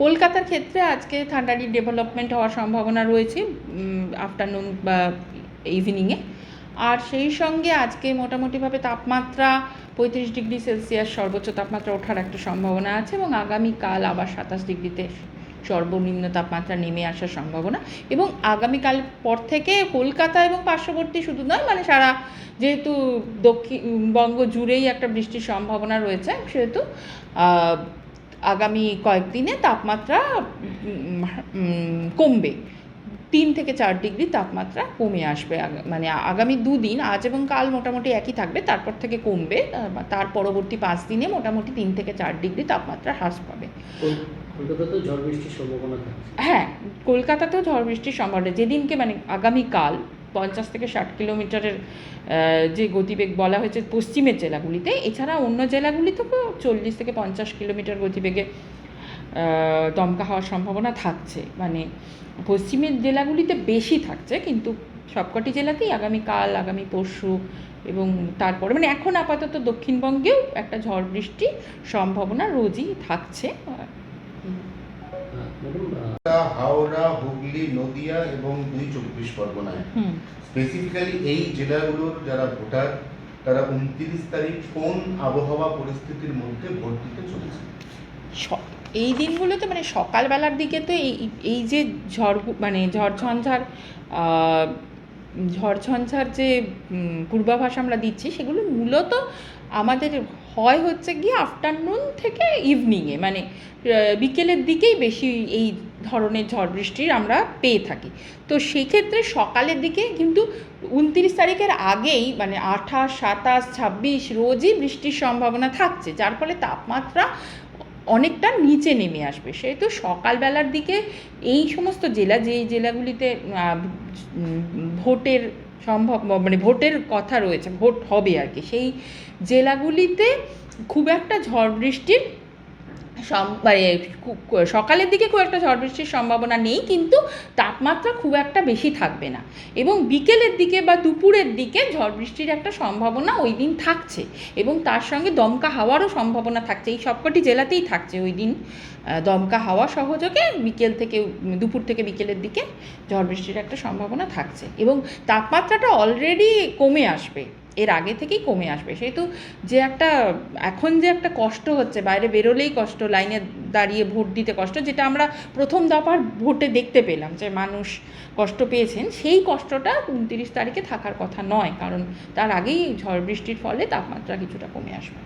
কলকাতার ক্ষেত্রে আজকে ঠান্ডাটি ডেভেলপমেন্ট হওয়ার সম্ভাবনা রয়েছে আফটারনুন বা ইভিনিংয়ে। আর সেই সঙ্গে আজকে মোটামুটিভাবে তাপমাত্রা 35°C সর্বোচ্চ তাপমাত্রা ওঠার একটা সম্ভাবনা আছে, এবং আগামীকাল আবার 27°তে সর্বনিম্ন তাপমাত্রা নেমে আসার সম্ভাবনা। এবং আগামীকাল পর থেকে কলকাতা এবং পার্শ্ববর্তী শুধু নয়, মানে সারা যেহেতু দক্ষিণবঙ্গ জুড়েই একটা বৃষ্টির সম্ভাবনা রয়েছে, সেহেতু আগামী কয়েকদিনে তাপমাত্রা কমবে, 3 থেকে 4 ডিগ্রি তাপমাত্রা কমে আসবে। মানে আগামী 2 দিন, আজ এবং কাল মোটামুটি একই থাকবে, তারপর থেকে কমবে। তার পরবর্তী 5 দিনে মোটামুটি 3 থেকে 4 ডিগ্রি তাপমাত্রা হ্রাস পাবে। কলকাতাতেও ঝড় বৃষ্টির সম্ভাবনা থাকছে। হ্যাঁ, কলকাতাতেও ঝড় বৃষ্টির সম্ভাবনা। যেদিনকে মানে আগামীকাল 50 থেকে 60 কিলোমিটারের যে গতিবেগ বলা হয়েছে পশ্চিমের জেলাগুলিতে, এছাড়া অন্য জেলাগুলিতেও 40 থেকে 50 কিলোমিটার গতিবেগে দমকা হওয়ার সম্ভাবনা থাকছে। মানে পশ্চিমের জেলাগুলিতে বেশি থাকছে, কিন্তু সবকটি জেলাতেই আগামীকাল, আগামী পরশু এবং তারপরে মানে এখন আপাতত দক্ষিণবঙ্গেও একটা ঝড় বৃষ্টির সম্ভাবনা রোজই থাকছে। হাওড়া, হুগলি, নদিয়া এবং 2 চব্বিশ পরগনায় স্পেসিফিক্যালি এই জেলাগুলোর যারা ভোটার, তারা 29 তারিখ কোন আবহাওয়া পরিস্থিতির মধ্যে ভোট দিতে চলেছে? এই দিনগুলোতে মানে সকালবেলার দিকে তো এই যে ঝড়ঝঞ্ঝার যে পূর্বাভাস আমরা দিচ্ছি, সেগুলো মূলত আমাদের হচ্ছে গিয়ে আফটারনুন থেকে ইভিনিংয়ে, মানে বিকেলের দিকেই বেশি এই ধরনের ঝড় বৃষ্টির আমরা পেয়ে থাকি। তো সেক্ষেত্রে সকালের দিকে কিন্তু 29 তারিখের আগেই মানে 28, 27, 26 রোজই বৃষ্টির সম্ভাবনা থাকছে, যার ফলে তাপমাত্রা অনেকটা নিচে নেমে আসবে। সেহেতু সকালবেলার দিকে এই সমস্ত জেলা, যেই জেলাগুলিতে ভোটের মানে ভোটের কথা রয়েছে, ভোট হবে আর কি, সেই জেলাগুলিতে খুব একটা ঝড় বৃষ্টির সকালের দিকে খুব একটা ঝড় বৃষ্টির সম্ভাবনা নেই, কিন্তু তাপমাত্রা খুব একটা বেশি থাকবে না। এবং বিকেলের দিকে বা দুপুরের দিকে ঝড় বৃষ্টির একটা সম্ভাবনা ওই দিন থাকছে, এবং তার সঙ্গে দমকা হাওয়ারও সম্ভাবনা থাকছে। এই সবকটি জেলাতেই থাকছে ওই দিন দমকা হাওয়া সহযোগে দুপুর থেকে বিকেলের দিকে ঝড় বৃষ্টির একটা সম্ভাবনা থাকছে, এবং তাপমাত্রাটা অলরেডি কমে আসবে, এর আগে থেকেই কমে আসবে। সেহেতু এখন যে একটা কষ্ট হচ্ছে, বাইরে বেরোলেই কষ্ট, লাইনে দাঁড়িয়ে ভোট দিতে কষ্ট, যেটা আমরা প্রথম দফার ভোটে দেখতে পেলাম যে মানুষ কষ্ট পেয়েছেন, সেই কষ্টটা 29 তারিখে থাকার কথা নয়, কারণ তার আগেই ঝড় বৃষ্টির ফলে তাপমাত্রা কিছুটা কমে আসবে।